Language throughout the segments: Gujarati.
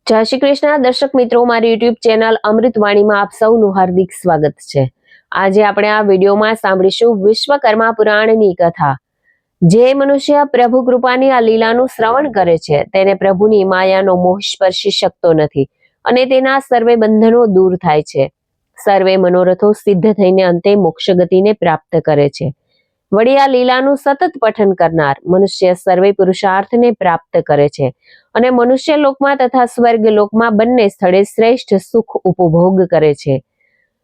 જય શ્રી કૃષ્ણ દર્શક મિત્રો, મારી યુટ્યુબ ચેનલ અમૃતવાણીમાં આપ સૌનું હાર્દિક સ્વાગત છે। આજે આપણે આ વિડીયોમાં સાંભળીશું વિશ્વકર્મા પુરાણની કથા। જે મનુષ્ય પ્રભુ કૃપાની આ લીલાનું શ્રવણ કરે છે તેને પ્રભુની માયાનો મોહ સ્પર્શી શકતો નથી અને તેના સર્વે બંધનો દૂર થાય છે। સર્વે મનોરથો સિદ્ધ થઈને અંતે મોક્ષ ગતિને પ્રાપ્ત કરે છે। વળી આ લીલાનું સતત પઠન કરનાર મનુષ્ય સર્વે પુરુષાર્થને પ્રાપ્ત કરે છે અને મનુષ્ય લોકમાં તથા સ્વર્ગ લોકમાં બંને સ્થળે શ્રેષ્ઠ સુખ ઉપભોગ કરે છે।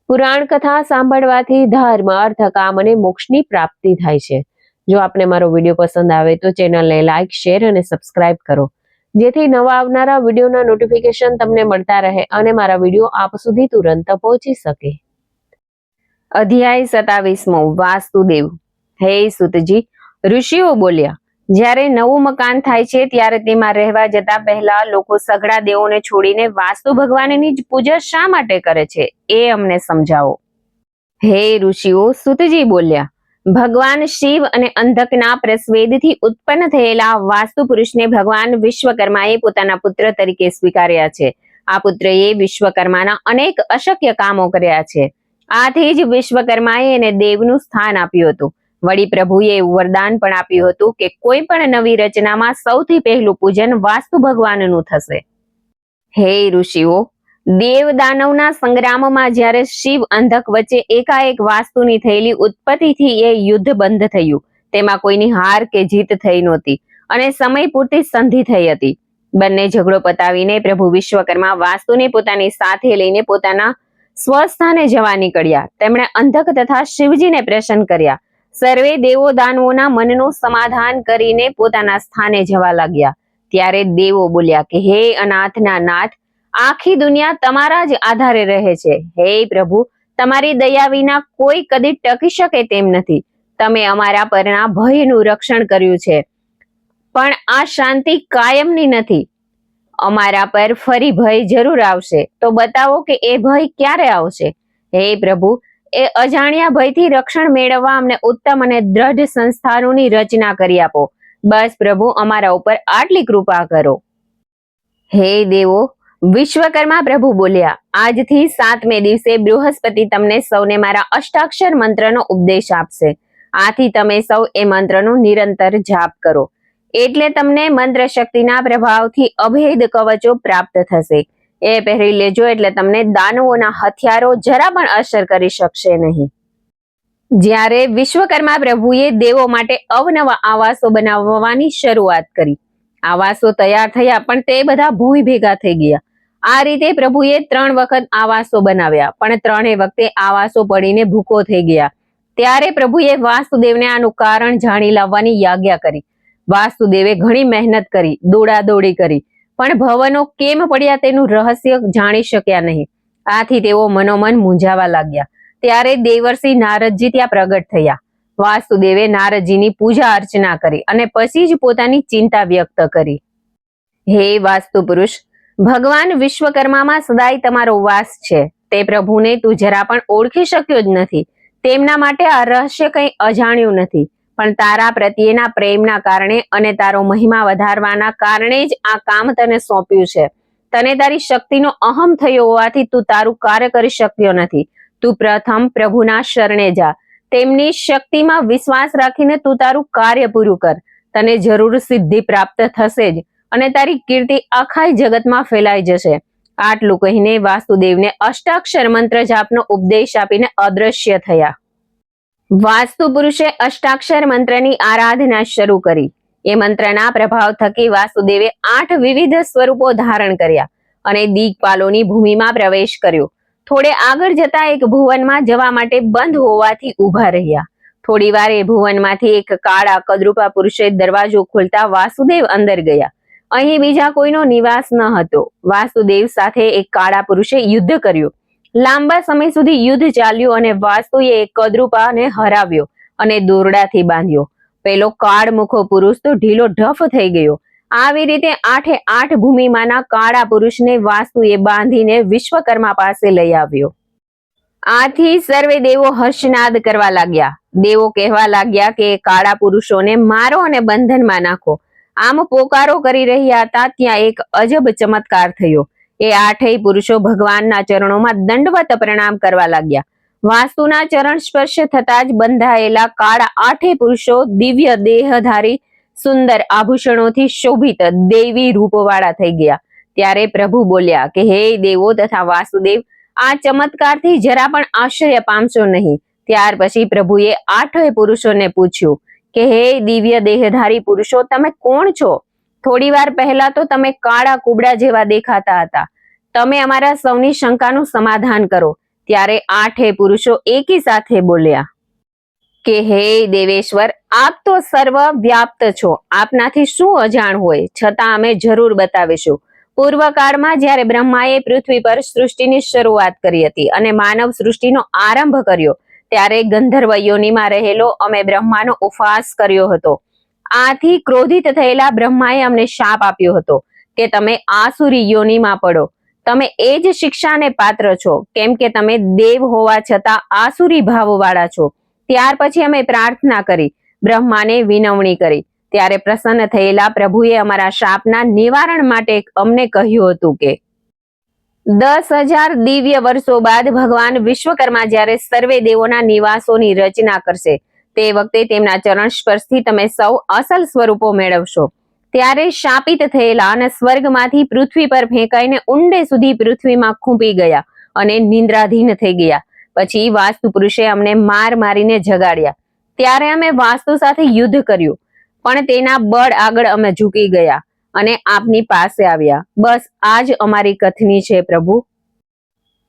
પુરાણ કથા સાંભળવાથી ધર્મ, અર્થ, કામ અને મોક્ષની પ્રાપ્તિ થાય છે। જો આપને મારો વિડીયો પસંદ આવે તો ચેનલને લાઈક, શેર અને સબસ્ક્રાઇબ કરો, જેથી નવા આવનારા વિડીયોના નોટિફિકેશન તમને મળતા રહે અને મારા વિડીયો આપ સુધી તુરંત પહોંચી શકે। અધ્યાય 27મો, વાસ્તુદેવ। હે સુતજી, ઋષિઓ બોલ્યા, જ્યારે નવું મકાન થાય છે ત્યારે તેમાં રહેવા જતા પહેલા લોકો સઘળા દેવોને છોડીને વાસ્તુ ભગવાનની જ પૂજા શા માટે કરે છે એ અમને સમજાવો। હે ઋષિઓ, સુતજી બોલ્યા, ભગવાન શિવ અને અંધકના પ્રસ્વેદથી ઉત્પન્ન થયેલા વાસ્તુ પુરુષને ભગવાન વિશ્વકર્માએ પોતાના પુત્ર તરીકે સ્વીકાર્યા છે। આ પુત્રએ વિશ્વકર્માના અનેક અશક્ય કામો કર્યા છે। આથી જ વિશ્વકર્માએ એને દેવનું સ્થાન આપ્યું હતું। વળી પ્રભુએ એવું વરદાન પણ આપ્યું હતું કે કોઈ પણ નવી રચનામાં સૌથી પહેલું પૂજન વાસ્તુ ભગવાનનું થશે। હે ઋષિઓ, દેવ દાનવના સંગ્રામમાં જ્યારે શિવ અંધક વચ્ચે એકાએક વાસ્તુની થયેલી ઉત્પત્તિથી એ યુદ્ધ બંધ થયું। તેમાં કોઈની હાર કે જીત થઈ નહોતી અને સમય પૂરતી સંધિ થઈ હતી। બંને ઝઘડો પતાવીને પ્રભુ વિશ્વકર્મા વાસ્તુને પોતાની સાથે લઈને પોતાના સ્વસ્થાને જવા નીકળ્યા। તેમણે અંધક તથા શિવજીને પ્રસન્ન કર્યા। સર્વે દેવો દાનવોના મનનું સમાધાન કરીને પોતાના સ્થાને જવા લાગ્યા। ત્યારે દેવો બોલ્યા કે હે અનાથના નાથ, આખી દુનિયા તમારા જ આધારે રહે છે। હે પ્રભુ, તમારી દયા વિના કોઈ કદી ટકી શકે તેમ નથી। તમે અમારા પરના ભયનું રક્ષણ કર્યું છે, પણ આ શાંતિ કાયમની નથી। અમારા પર ફરી ભય જરૂર આવશે, તો બતાવો કે એ ભય ક્યારે આવશે। હે પ્રભુ, એ અજાણ્યા ભયથી રક્ષણ મેળવવા અમને ઉત્તમ અને દ્રઢ સંસ્થાનોની રચના કરી આપો। બસ પ્રભુ, અમારા ઉપર આટલી કૃપા કરો। હે દેવો, વિશ્વકર્મા પ્રભુ બોલ્યા, આજથી 7મે દિવસે બૃહસ્પતિ તમને સૌને મારા અષ્ટાક્ષર મંત્રનો ઉપદેશ આપશે। આથી તમે સૌ એ મંત્રનો નિરંતર જાપ કરો, એટલે તમને મંત્ર શક્તિના પ્રભાવથી અભેદ કવચો પ્રાપ્ત થશે। એ પહેરી લેજો, એટલે તમને દાનવોના હથિયારો જરા પણ અસર કરી શકશે નહીં। જ્યારે વિશ્વકર્મા પ્રભુએ દેવો માટે અવનવા આવાસો બનાવવાની શરૂઆત કરી। આવાસો તૈયાર થયા, પણ તે બધા ભૂમિ ભેગા થઈ ગયા। આ રીતે પ્રભુએ 3 વખત આવાસો બનાવ્યા, પણ 3 વખતે આવાસો પડીને ભૂકો થઈ ગયા। ત્યારે પ્રભુએ વાસુદેવને આનું કારણ જાણી લાવવાની આજ્ઞા કરી। વાસુદેવે ઘણી મહેનત કરી, દોડાદોડી કરી, પણ ભવનો કેમ પડ્યા તેનું રહસ્ય જાણી શક્યા નહીં। આથી તેઓ મનોમન મૂંઝાવા લાગ્યા। ત્યારે દેવર્ષિ નારદજી ત્યાં પ્રગટ થયા। વાસુદેવે નારદજીની પૂજા અર્ચના કરી અને પછી જ પોતાની ચિંતા વ્યક્ત કરી। હે વાસ્તુ પુરુષ, ભગવાન વિશ્વકર્મામાં સદાય તમારો વાસ છે। તે પ્રભુને તું જરા પણ ઓળખી શક્યો જ નથી। તેમના માટે આ રહસ્ય કંઈ અજાણ્યું નથી, પણ તારા પ્રત્યેના પ્રેમના કારણે અને તારો મહિમા વધારવાના કારણે જ આ કામ તને સોંપ્યું છે। તને તારી શક્તિનો અહમ થયો હોવાથી તું તારું કાર્ય કરી શક્યો નથી। તું પ્રથમ પ્રભુના શરણે જા, તેમની શક્તિમાં વિશ્વાસ રાખીને તું તારું કાર્ય પૂરું કર। તને જરૂર સિદ્ધિ પ્રાપ્ત થશે જ અને તારી કીર્તિ આખા જગતમાં ફેલાઈ જશે। આટલું કહીને વાસુદેવને અષ્ટાક્ષર મંત્ર જાપનો ઉપદેશ આપીને અદ્રશ્ય થયા। વાસ્તુ પુરુષે અષ્ટાક્ષર મંત્રની આરાધના શરૂ કરી। એ મંત્રના પ્રભાવ થકી વાસુદેવે 8 વિવિધ સ્વરૂપો ધારણ કર્યા અને દિક્પાલોની ભૂમિમાં પ્રવેશ કર્યો। થોડે આગળ જતા એક ભુવનમાં જવા માટે બંધ હોવાથી ઊભા રહ્યા। થોડી વાર એ ભુવનમાંથી એક કાળા કદરૂપા પુરુષે દરવાજો ખોલતા વાસુદેવ અંદર ગયા। અહીં બીજા કોઈનો નિવાસ ન હતો। વાસુદેવ સાથે એક કાળા પુરુષે યુદ્ધ કર્યું। લાંબા સમય સુધી યુદ્ધ ચાલ્યું અને વાસુએ એક કદરૂપાને હરાવ્યો અને દોરડાથી બાંધ્યો। પેલો કાળમુખો પુરુષ તો ઢીલો ઢફ થઈ ગયો। આવી રીતે 8 ભૂમિમાંના કાળા પુરુષને વાસુએ બાંધીને વિશ્વકર્મા પાસે લઈ આવ્યો। આથી સર્વે દેવો હર્ષનાદ કરવા લાગ્યા। દેવો કહેવા લાગ્યા કે કાળા પુરુષોને મારો અને બંધનમાં નાખો। આમ પોકારો કરી રહ્યા હતા ત્યાં એક અજબ ચમત્કાર થયો. એ આઠેય પુરુષો ભગવાનના ચરણોમાં દંડવત પ્રણામ કરવા લાગ્યા. વાસ્તુના ચરણ સ્પર્શ થતા જ બંધાયેલા કાળા આઠેય પુરુષો દિવ્ય દેહધારી, સુંદર આભૂષણોથી શોભિત દેવી રૂપવાળા થઈ ગયા. ત્યારે પ્રભુ બોલ્યા કે હે દેવો તથા વાસુદેવ, આ ચમત્કારથી જરા પણ આશ્ચર્ય પામશો નહીં. ત્યાર પછી પ્રભુએ આઠેય પુરુષોને પૂછ્યું કે હે દિવ્ય દેહધારી પુરુષો, તમે કોણ છો? થોડી વાર પહેલા તો તમે કાળા કુબડા જેવા દેખાતા હતા. તમે અમારા સૌની શંકાનું સમાધાન કરો. ત્યારે આઠેય પુરુષો એકી સાથે બોલ્યા કે હે દેવેશ્વર, આપ તો સર્વ વ્યાપ્ત છો. આપનાથી શું અજાણ હોય, છતાં અમે જરૂર બતાવીશું. પૂર્વકાળમાં જ્યારે બ્રહ્માએ પૃથ્વી પર સૃષ્ટિની શરૂઆત કરી હતી અને માનવ સૃષ્ટિનો આરંભ કર્યો, ત્યારે ગંધર્વ યોનિમાં રહેલો અમે બ્રહ્માનો ઉપવાસ કર્યો હતો. આથી ક્રોધિત થયેલા બ્રહ્માએ અમને શાપ આપ્યો હતો કે તમે આસુરી યોનિમાં પડો. તમે એ જ શિક્ષાને પાત્ર છો, કેમ કે તમે દેવ હોવા છતાં આસુરી ભાવવાળા છો. ત્યાર પછી અમે પ્રાર્થના કરી, બ્રહ્માને વિનવણી કરી. ત્યારે પ્રસન્ન થયેલા પ્રભુએ અમારા શાપના નિવારણ માટે અમને કહ્યું હતું કે 10,000 દિવ્ય વર્ષો બાદ ભગવાન વિશ્વકર્મા જ્યારે સર્વે દેવોના નિવાસોની રચના કરશે, તે વખતે તેમના ચરણ સ્પર્શથી તમે સૌ અસલ સ્વરૂપો મેળવશો. ત્યારે શાપિત થયેલા અને સ્વર્ગમાંથી પૃથ્વી પર ફેંકાઈને ઊંડે સુધી પૃથ્વીમાં ખૂંપી ગયા અને નિંદ્રાધીન થઈ ગયા. પછી વાસ્તુ પુરુષે અમને મારીને જગાડ્યા. ત્યારે અમે વાસ્તુ સાથે યુદ્ધ કર્યું, પણ તેના બળ આગળ અમે ઝૂકી ગયા અને આપની પાસે આવ્યા. બસ આ જ અમારી કથની છે પ્રભુ.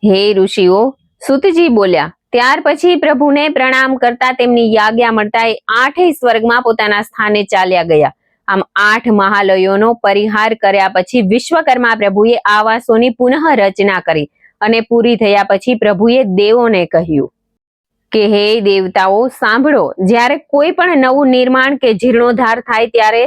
હે ઋષિઓ, સુતજી બોલ્યા. ત્યાર પછી પ્રભુને પ્રણામ કરતા તેમની આજ્ઞા મળતા એ આઠેય સ્વર્ગમાં પોતાના સ્થાને ચાલ્યા ગયા. આમ 8 મહાલયોનો પરિહાર કર્યા પછી વિશ્વકર્મા પ્રભુએ આવાસોની પુનઃ રચના કરી અને પૂરી થયા પછી પ્રભુએ દેવોને કહ્યું કે હે દેવતાઓ, સાંભળો. જ્યારે કોઈ પણ નવું નિર્માણ કે જીર્ણોદ્ધાર થાય ત્યારે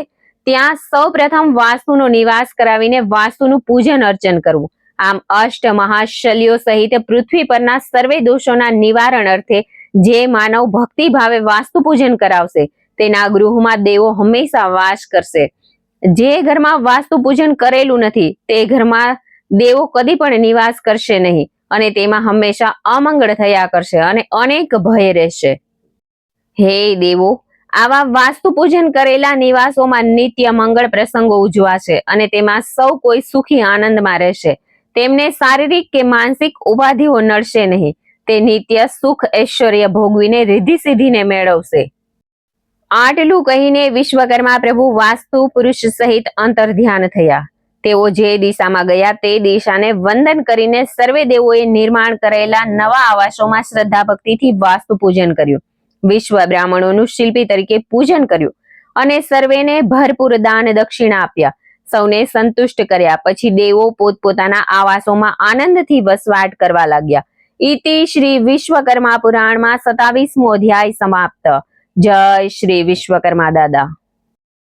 ત્યાં સૌપ્રથમ વાસ્તુનો નિવાસ કરાવીને વાસ્તુનું પૂજન અર્ચન કરવું. આમ અષ્ટ મહાશલ્યો સહિત પૃથ્વી પરના સર્વે દોષોના નિવારણ અર્થે જે માનવ ભક્તિ ભાવે વાસ્તુ પૂજન કરાવશે તેના ગૃહમાં દેવો હંમેશા વાસ કરશે. જે ઘરમાં વાસ્તુ પૂજન કરેલું નથી તે ઘરમાં દેવો કદી પણ નિવાસ કરશે નહીં અને તેમાં હંમેશા અમંગળ થયા કરશે અને અનેક ભય રહેશે. હે દેવો, આવા વાસ્તુ પૂજન કરેલા નિવાસોમાં નિત્ય મંગળ પ્રસંગો ઉજવાશે અને તેમાં સૌ કોઈ સુખી આનંદમાં રહેશે. તેમને શારીરિક કે માનસિક ઉપાધિઓ નડશે નહીં. તે નિત્ય સુખ ઐશ્વર્ય ભોગવીને રિદ્ધિ સિદ્ધિને મેળવશે. આટલું કહીને વિશ્વકર્મા પ્રભુ વાસ્તુ પુરુષ સહિત અંતર્ધ્યાન થયા. તેઓ જે દિશામાં ગયા તે દિશાને વંદન કરીને સર્વે દેવોએ નિર્માણ કરેલા નવા આવાસોમાં શ્રદ્ધા ભક્તિથી વાસ્તુ પૂજન કર્યું. વિશ્વ બ્રાહ્મણોનું શિલ્પી તરીકે પૂજન કર્યું અને સર્વેને ભરપૂર દાન દક્ષિણા આપ્યા. સૌને સંતુષ્ટ કર્યા પછી દેવો પોતપોતાના આવાસોમાં આનંદથી વસવાટ કરવા લાગ્યા. ઇતિ શ્રી વિશ્વકર્મા પુરાણમાં 27મો અધ્યાય સમાપ્ત. જય શ્રી વિશ્વકર્મા દાદા.